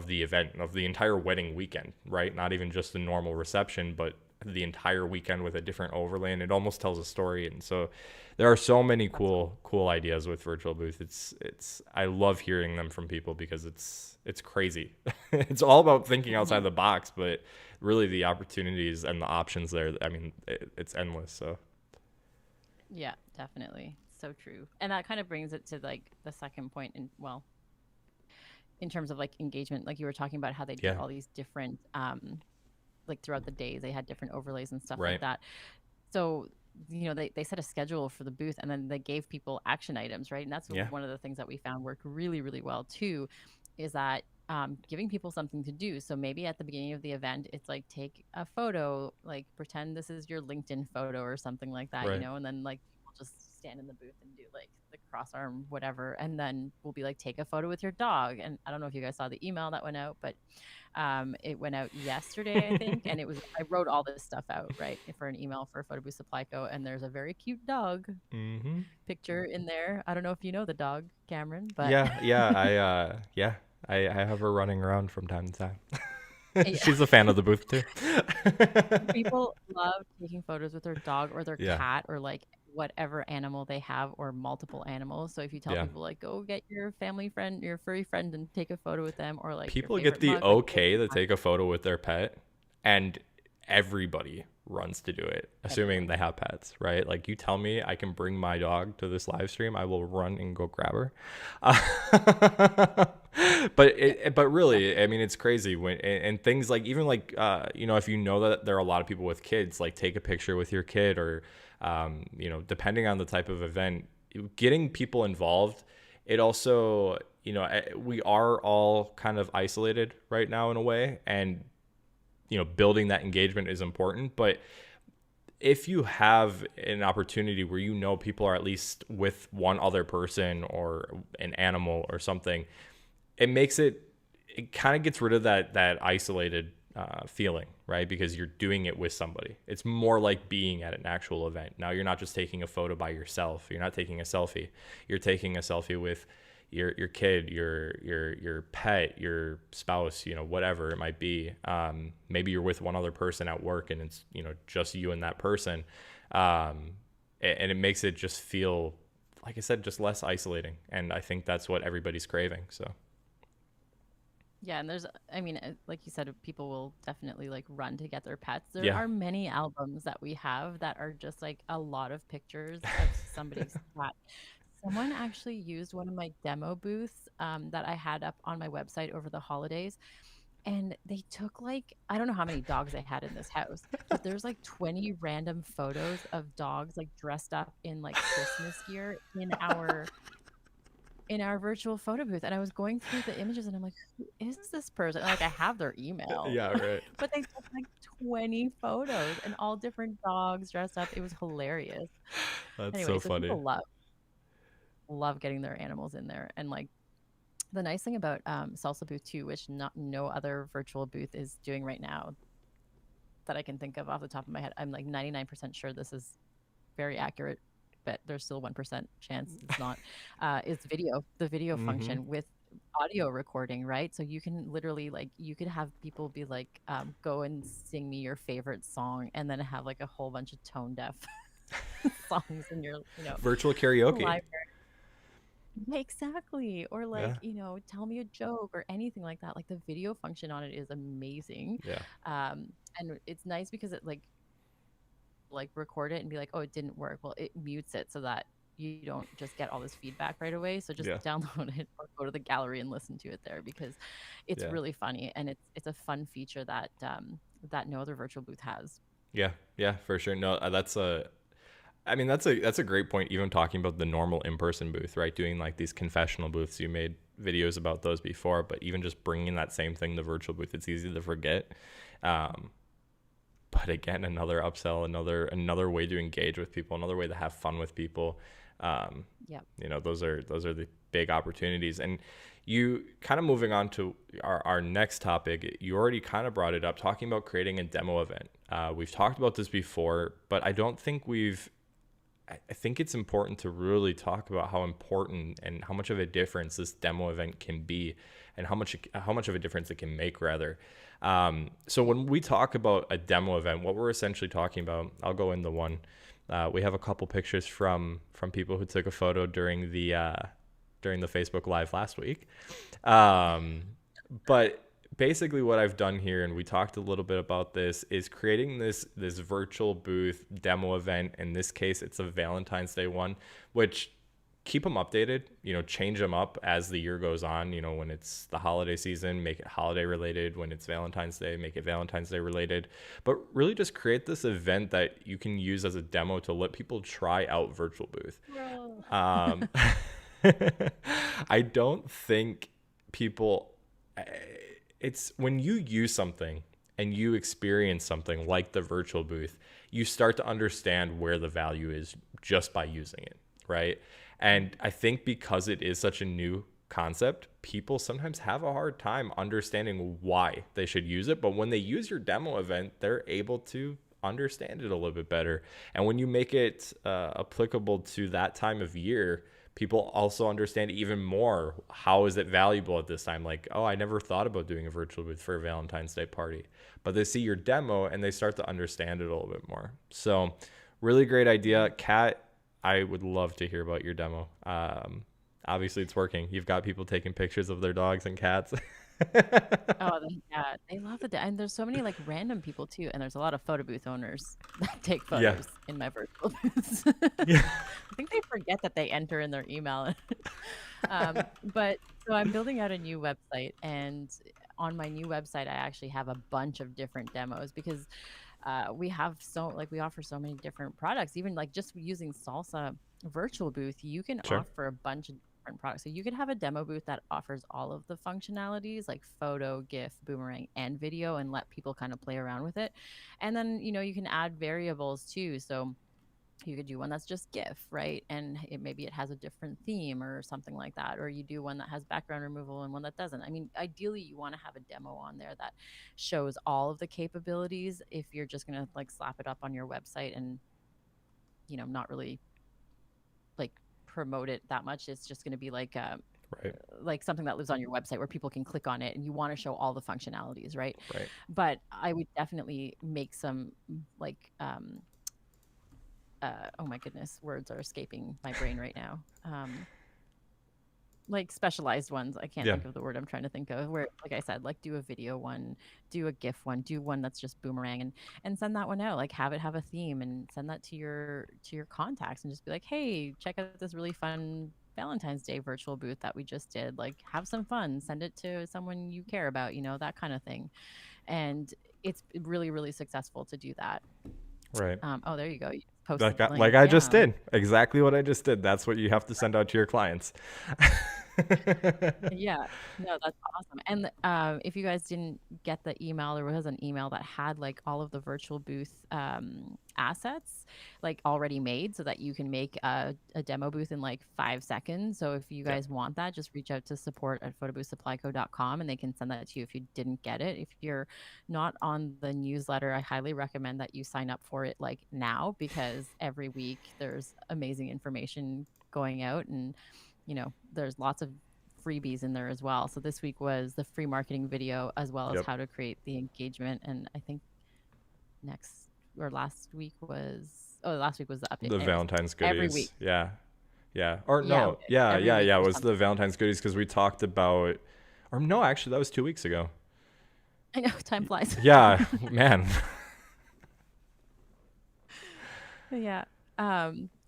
the event of the entire wedding weekend, right? Not even just the normal reception, but the entire weekend with a different overlay, and it almost tells a story. And so there are so many cool ideas with virtual booth. It's I love hearing them from people because it's crazy. It's all about thinking outside Mhm. the box, but really the opportunities and the options there, I mean, it's endless. So Yeah, definitely. So true. And that kind of brings it to like the second point in, well, in terms of like engagement, like you were talking about how they'd get yeah, all these different like throughout the days they had different overlays and stuff like right, that. So, you know, they set a schedule for the booth and then they gave people action items, right? And that's yeah, one of the things that we found worked really, really well too, is that giving people something to do. So maybe at the beginning of the event, it's like take a photo, like pretend this is your LinkedIn photo or something like that, you right. know, and then like people just stand in the booth and do like the cross arm, whatever. And then we'll be like, take a photo with your dog. And I don't know if you guys saw the email that went out, but it went out yesterday, I think, and it was I wrote all this stuff out right for an email for Photobooth Supply Co. And there's a very cute dog Mm-hmm. picture in there. I don't know if you know the dog, Cameron, but Yeah, I have her running around from time to time. yeah, She's a fan of the booth too. people love taking photos with their dog or their Yeah, cat or like whatever animal they have or multiple animals. So if you tell yeah. people like go get your family friend, your furry friend and take a photo with them or like your People get favorite the mug, like go okay to take a photo with their pet, and everybody runs to do it, assuming everyone. they have pets, right? Like you tell me I can bring my dog to this live stream, I will run and go grab her. Yeah, But really, I definitely. mean, it's crazy when and things like even like you know if you know that there are a lot of people with kids, like take a picture with your kid or you know depending on the type of event, getting people involved. It also you know we are all kind of isolated right now in a way, and you know building that engagement is important, but if you have an opportunity where you know people are at least with one other person or an animal or something, it makes it kind of gets rid of that isolated feeling, right? Because you're doing it with somebody. It's more like being at an actual event. Now you're not just taking a photo by yourself. You're not taking a selfie. You're taking a selfie with your kid, your pet, your spouse, you know, whatever it might be. Maybe you're with one other person at work, and it's you know just you and that person, and it makes it just feel like I said, just less isolating. And I think that's what everybody's craving. So. Yeah, and there's, I mean, like you said, people will definitely like run to get their pets. There Yeah. are many albums that we have that are just like a lot of pictures of somebody's cat. Someone actually used one of my demo booths that I had up on my website over the holidays. And they took, like, I don't know how many dogs they had in this house, but there's like 20 random photos of dogs like dressed up in like Christmas gear in our virtual photo booth. And I was going through the images and I'm like, who is this person? And, like, I have their email, Yeah, right. but they took like 20 photos and all different dogs dressed up. It was hilarious. That's Anyway, so so funny. people love getting their animals in there. And like the nice thing about Salsa Booth too, which no other virtual booth is doing right now that I can think of off the top of my head. I'm like 99% sure this is very accurate, but there's still 1% chance it's not. Is the video Mm-hmm. function with audio recording, right? So you can literally, like, you could have people be like, go and sing me your favorite song, and then have like a whole bunch of tone deaf songs in your, Virtual karaoke. live. Exactly. Or like, Yeah. tell me a joke or anything like that. Like the video function on it is amazing. Yeah. And it's nice because it like record it and be like, oh, it didn't work. Well, it mutes it so that you don't just get all this feedback right away. So just Yeah. download it or go to the gallery and listen to it there, because it's Yeah. really funny and it's a fun feature that that no other virtual booth has. Yeah. Yeah, for sure. No, that's a I mean, that's a great point. Even talking about the normal in-person booth, right? Doing like these confessional booths, you made videos about those before, but even just bringing that same thing to virtual booth, it's easy to forget. Um, but again, another upsell, another way to engage with people, another way to have fun with people. Um, Yep. those are the big opportunities. And you kind of moving on to our next topic, you already kind of brought it up, talking about creating a demo event. We've talked about this before, but I don't think I think it's important to really talk about how important and how much of a difference this demo event can be, and how much of a difference it can make, rather. So when we talk about a demo event, what we're essentially talking about, I'll go into one. We have a couple pictures from people who took a photo during the Facebook Live last week. Um, but basically what I've done here, and we talked a little bit about this, is creating this virtual booth demo event. In this case, it's a Valentine's Day one, which keep them updated, change them up as the year goes on. When it's the holiday season, make it holiday related. When it's Valentine's Day, make it Valentine's Day related. But really just create this event that you can use as a demo to let people try out virtual booth. Well, Um, I don't think people, it's when you use something and you experience something like the virtual booth, you start to understand where the value is just by using it, right? And I think because it is such a new concept, people sometimes have a hard time understanding why they should use it. But when they use your demo event, they're able to understand it a little bit better. And when you make it applicable to that time of year, people also understand even more how is it valuable at this time. Like, oh, I never thought about doing a virtual booth for a Valentine's Day party, but they see your demo and they start to understand it a little bit more. So really great idea. Kat, I would love to hear about your demo. Obviously it's working. You've got people taking pictures of their dogs and cats. oh, yeah, they love it. And there's so many like random people too. And there's a lot of photo booth owners that take Yeah. photos in my virtual booths. Yeah. I think they forget that they enter in their email. But so I'm building out a new website, and on my new website, I actually have a bunch of different demos because we offer so many different products. Even like just using Salsa virtual booth, you can Sure. offer a bunch of different products. So you could have a demo booth that offers all of the functionalities like photo, GIF, boomerang, and video, and let people kind of play around with it. And then, you can add variables too. So you could do one that's just GIF, right? And maybe it has a different theme or something like that. Or you do one that has background removal and one that doesn't. I mean, ideally, you want to have a demo on there that shows all of the capabilities. If you're just going to like slap it up on your website and, not really like promote it that much, it's just going to be Right. like something that lives on your website where people can click on it, and you want to show all the functionalities, right? Right. But I would definitely make some like oh my goodness, words are escaping my brain right now. Like specialized ones. I can't Yeah. think of the word I'm trying to think of. Where, like I said, like do a video one, do a GIF one, do one that's just boomerang, and send that one out. Like have it have a theme, and send that to your contacts, and just be like, hey, check out this really fun Valentine's Day virtual booth that we just did. Like, have some fun, send it to someone you care about, that kind of thing. And it's really, really successful to do that. Right. Oh, there you go. You posted Like the like link. I just Yeah. did. Exactly what I just did. That's what you have to send out to your clients. Yeah, no, that's awesome. And if you guys didn't get the email, there was an email that had like all of the virtual booth assets like already made so that you can make a demo booth in like 5 seconds. So if you Yeah. guys want that, just reach out to support@photoboothsupplyco.com and they can send that to you if you didn't get it. If you're not on the newsletter, I highly recommend that you sign up for it like now because every week there's amazing information going out and there's lots of freebies in there as well. So this week was the free marketing video as well as Yep. how to create the engagement. And I think next or last week was the update. The Anyways, Valentine's every week. goodies. Yeah. Yeah. Or Yeah. no. Yeah. Every Yeah. week Yeah. It there's was the something. Valentine's goodies because we talked about, or no, actually, that was 2 weeks ago. I know time flies. Yeah. Man. Yeah.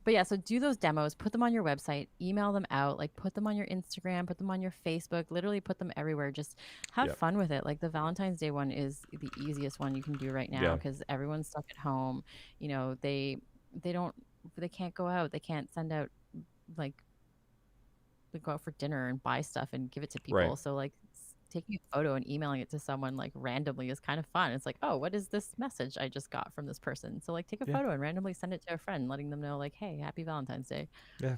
But yeah, so do those demos, put them on your website, email them out, like put them on your Instagram, put them on your Facebook, literally put them everywhere. Just have Yep. fun with it. Like the Valentine's Day one is the easiest one you can do right now Yeah. because everyone's stuck at home. They don't they can't go out. They can't send out like go out for dinner and buy stuff and give it to Right. people. So like taking a photo and emailing it to someone like randomly is kind of fun. It's like, oh, what is this message I just got from this person? So like take a Yeah. photo and randomly send it to a friend, letting them know like, hey, happy Valentine's Day. Yeah.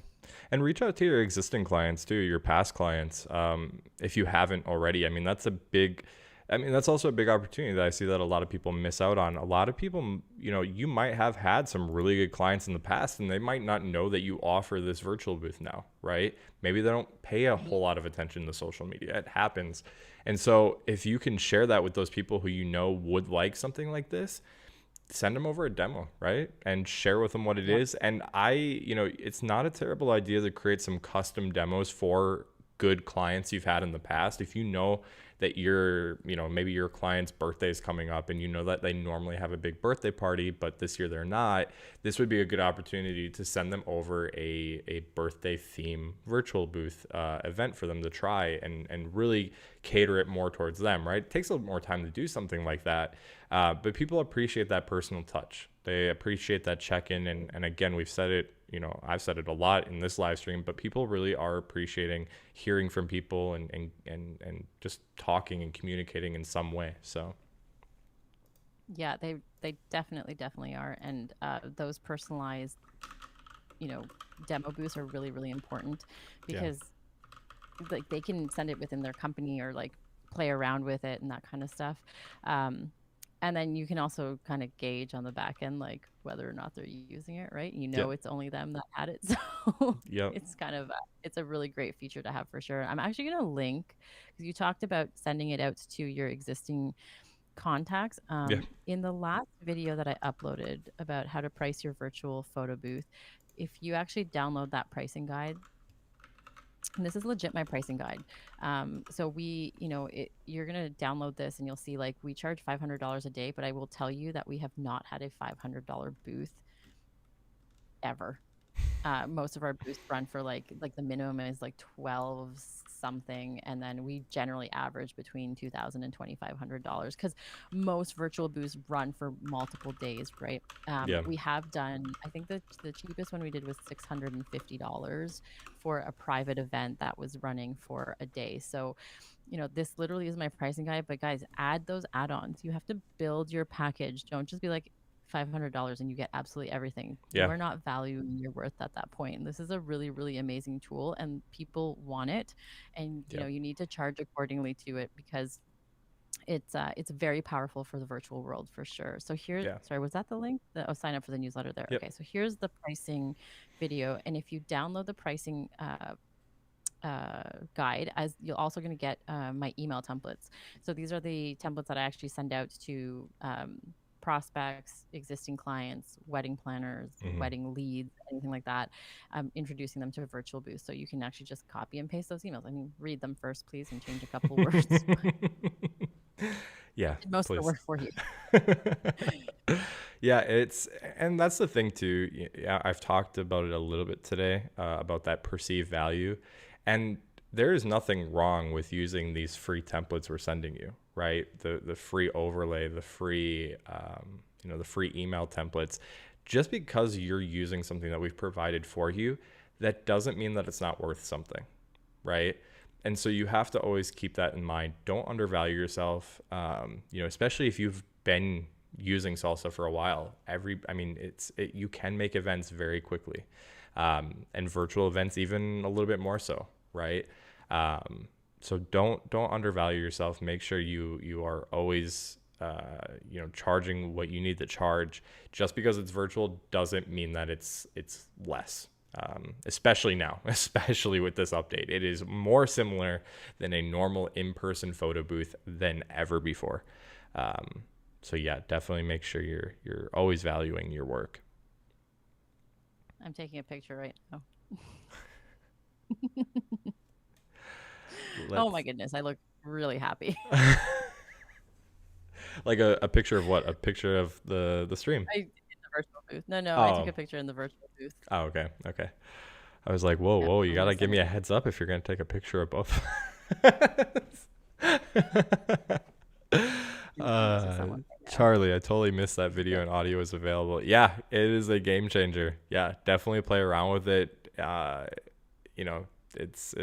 And reach out to your existing clients too, your past clients. If you haven't already, that's also a big opportunity that I see that a lot of people miss out on. A lot of people, you might have had some really good clients in the past and they might not know that you offer this virtual booth now, right? Maybe they don't pay a whole lot of attention to social media. It happens. And so if you can share that with those people who would like something like this, send them over a demo, right? And share with them what it Yep. is. And it's not a terrible idea to create some custom demos for good clients you've had in the past. If you know that maybe your client's birthday is coming up and you know that they normally have a big birthday party, but this year they're not, this would be a good opportunity to send them over a birthday theme virtual booth event for them to try and really cater it more towards them, right? It takes a little more time to do something like that. But people appreciate that personal touch. They appreciate that check-in. And again, we've said it, I've said it a lot in this live stream, but people really are appreciating hearing from people and just talking and communicating in some way. So Yeah, they definitely are. And those personalized, demo booths are really, really important yeah, because like they can send it within their company or like play around with it and that kind of stuff. And then you can also kind of gauge on the back end, like whether or not they're using it, right? yep, It's only them that had it. So yep, it's kind of, it's a really great feature to have for sure. I'm actually going to link because you talked about sending it out to your existing contacts. yeah, In the last video that I uploaded about how to price your virtual photo booth, if you actually download that pricing guide, and this is legit my pricing guide. So you're gonna download this and you'll see like we charge $500 a day, but I will tell you that we have not had a $500 booth ever. Most of our booths run for like the minimum is like 12 something, and then we generally average between $2,000 and $2,500 because most virtual booths run for multiple days, right? yeah, We have done, I think the cheapest one we did was $650 for a private event that was running for a day. So this literally is my pricing guide, but guys, add those add-ons. You have to build your package. Don't just be like $500 and you get absolutely everything. You yeah, are not valuing your worth at that point. And this is a really, really amazing tool and people want it. And yeah, you need to charge accordingly to it because it's very powerful for the virtual world for sure. So here, yeah, sorry, was that the link? Sign up for the newsletter there. yep, Okay, so here's the pricing video. And if you download the pricing guide, as you're also going to get my email templates. So these are the templates that I actually send out to prospects, existing clients, wedding planners, mm-hmm. wedding leads, anything like that, introducing them to a virtual booth. So you can actually just copy and paste those emails. I mean, read them first, please, and change a couple words. Yeah, Did most of the please. work for you. Yeah, and that's the thing too. Yeah, I've talked about it a little bit today, about that perceived value. And there is nothing wrong with using these free templates we're sending you, right? The free overlay, the free, the free email templates. Just because you're using something that we've provided for you, that doesn't mean that it's not worth something, right? And so you have to always keep that in mind. Don't undervalue yourself, especially if you've been using Salsa for a while. You can make events very quickly, and virtual events even a little bit more so, right? So don't undervalue yourself. Make sure you are always charging what you need to charge. Just because it's virtual doesn't mean that it's less. Especially now, especially with this update, it is more similar than a normal in-person photo booth than ever before. So yeah, definitely make sure you're always valuing your work. I'm taking a picture right now. Oh my goodness, I look really happy. Like a picture of what? A picture of the stream? In the virtual booth. No, I took Oh. a picture in the virtual booth. Oh, okay. Okay. I was like, whoa, Yeah, whoa, you I'm gotta gonna give send me it a to you. heads up if you're gonna take a picture of both. I'm sending it to someone right now. Charlie, I totally missed that video and audio is available. Yeah, it is a game changer. Yeah, definitely play around with it. It's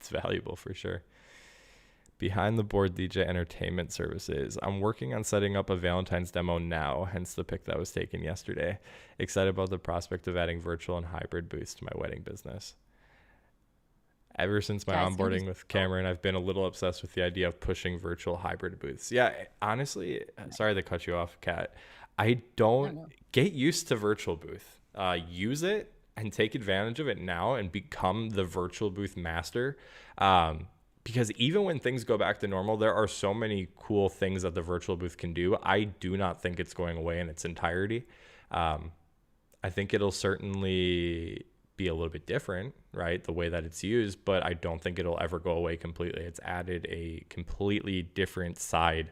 valuable for sure. Behind the board DJ entertainment services. I'm working on setting up a Valentine's demo now, hence the pic that was taken yesterday. Excited about the prospect of adding virtual and hybrid booths to my wedding business. Ever since my Yeah, it's gonna be onboarding with so Cameron, I've been a little obsessed with the idea of pushing virtual hybrid booths. Yeah, honestly, sorry to cut you off, Kat. I no, don't no. get used to virtual booth. Use it and take advantage of it now and become the virtual booth master. Because even when things go back to normal, there are so many cool things that the virtual booth can do. I do not think it's going away in its entirety. I think it'll certainly be a little bit different, right? The way that it's used, but I don't think it'll ever go away completely. It's added a completely different side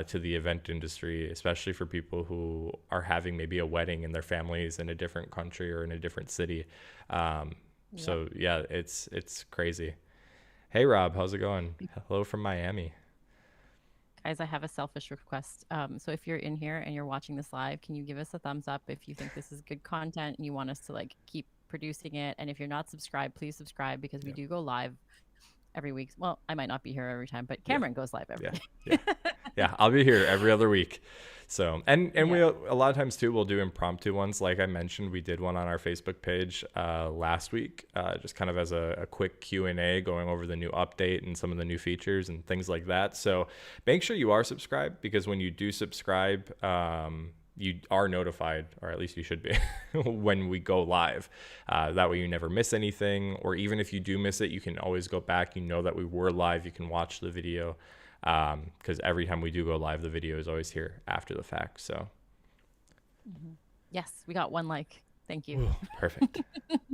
to the event industry, especially for people who are having maybe a wedding and their families in a different country or in a different city. Yep. So yeah, it's crazy. Hey Rob, how's it going? Hello from Miami. Guys, I have a selfish request. So if you're in here and you're watching this live, can you give us a thumbs up if you think this is good content and you want us to like keep producing it? And if you're not subscribed, please subscribe because we Yeah, do go live every week. Well, I might not be here every time, but yeah, Cameron goes live every yeah, day. yeah. Yeah, I'll be here every other week. So, and we Yeah. a lot of times too, we'll do impromptu ones. Like I mentioned, we did one on our Facebook page last week, just kind of as a quick Q&A going over the new update and some of the new features and things like that. So make sure you are subscribed because when you do subscribe, you are notified, or at least you should be, when we go live. That way you never miss anything, or even if you do miss it, you can always go back. You know that we were live. You can watch the video. Because every time we do go live, the video is always here after the fact. So, Yes, we got one like. Thank you. ooh, perfect,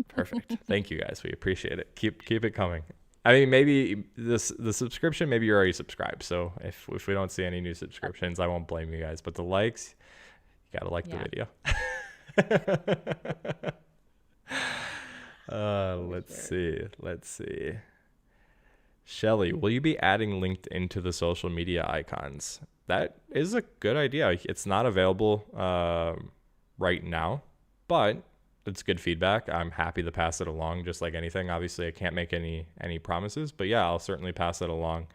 perfect. Thank you guys. We appreciate it. Keep it coming. I mean, maybe the subscription, maybe you're already subscribed. So if we don't see any new subscriptions, I won't blame you guys. But the likes, you gotta like the Yeah. video. For Let's sure. see. Shelly, will you be adding LinkedIn to the social media icons? That is a good idea. It's not available right now, but it's good feedback. I'm happy to pass it along, just like anything. Obviously, I can't make any promises, but yeah, I'll certainly pass it along.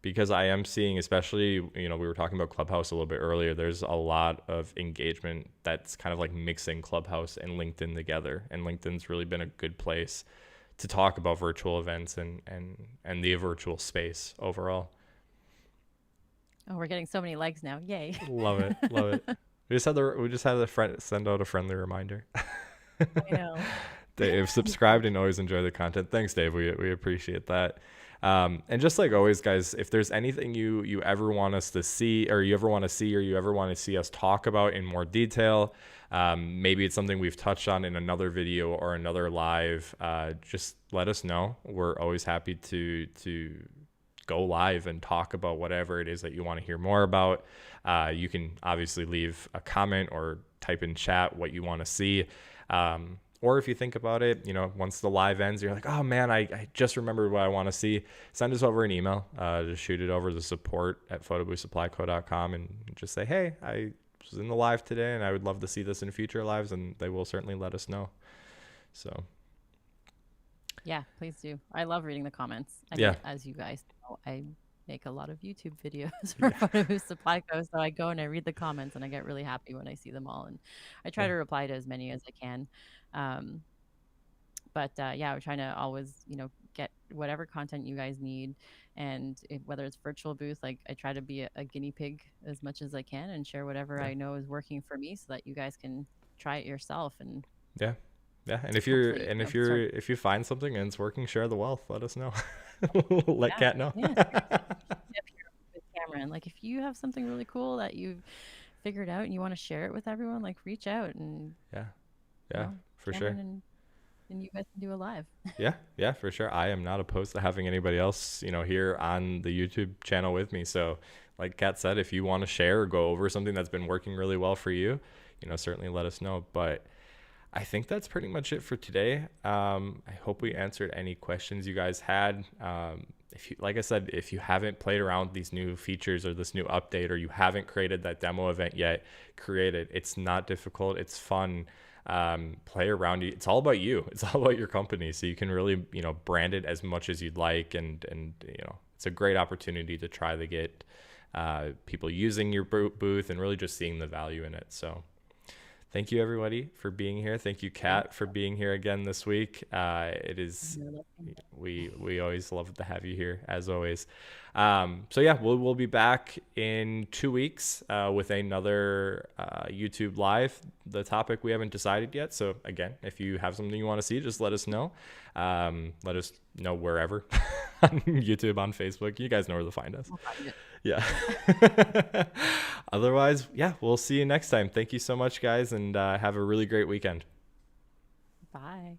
Because I am seeing, especially, we were talking about Clubhouse a little bit earlier. There's a lot of engagement that's kind of like mixing Clubhouse and LinkedIn together, and LinkedIn's really been a good place to talk about virtual events and the virtual space overall. Oh, we're getting so many likes now. Yay. Love it, love it. We just had a friend send out a friendly reminder. I know. Dave, subscribed and always enjoy the content. Thanks, Dave. We appreciate that. And just like always, guys, if there's anything you ever want us to see, or you ever want to see, or you ever want to see us talk about in more detail, maybe it's something we've touched on in another video or another live, just let us know. We're always happy to go live and talk about whatever it is that you want to hear more about. You can obviously leave a comment or type in chat what you want to see. Or if you think about it, once the live ends, you're like, oh man, I just remembered what I want to see. Send us over an email. Just shoot it over to support@photoboothsupplyco.com and just say, hey, I was in the live today and I would love to see this in future lives, and they will certainly let us know. So Yeah, please do. I love reading the comments. I yeah. mean, as you guys know, I make a lot of YouTube videos for Photobooth Supply Co. So I go and I read the comments and I get really happy when I see them all. And I try Yeah. to reply to as many as I can. Um, but yeah, we're trying to always, get whatever content you guys need. And whether it's virtual booth, like I try to be a guinea pig as much as I can and share whatever Yeah. I know is working for me so that you guys can try it yourself. And Yeah. Yeah. And if start. you find something and it's working, share the wealth. Let us know. Let Yeah, Kat know. yeah, seriously. Tip here with Cameron. Like, if you have something really cool that you've figured out and you want to share it with everyone, like reach out and Yeah. you Yeah, know, for sure. Cameron and you guys can do a live. Yeah. Yeah, for sure. I am not opposed to having anybody else, here on the YouTube channel with me. So like Kat said, if you want to share or go over something that's been working really well for you, certainly let us know. But I think that's pretty much it for today. I hope we answered any questions you guys had. Like I said, if you haven't played around with these new features or this new update, or you haven't created that demo event yet, create it. It's not difficult. It's fun. Play around. It's all about you. It's all about your company. So you can really, brand it as much as you'd like. And it's a great opportunity to try to get people using your booth and really just seeing the value in it. So thank you, everybody, for being here. Thank you, Kat, for being here again this week. We always love to have you here, as always. So yeah, we'll be back in 2 weeks with another YouTube live. The topic we haven't decided yet. So again, if you have something you want to see, just let us know. Let us know wherever on YouTube, on Facebook. You guys know where to find us. We'll find it. Yeah. Otherwise, yeah, we'll see you next time. Thank you so much, guys, and have a really great weekend. Bye.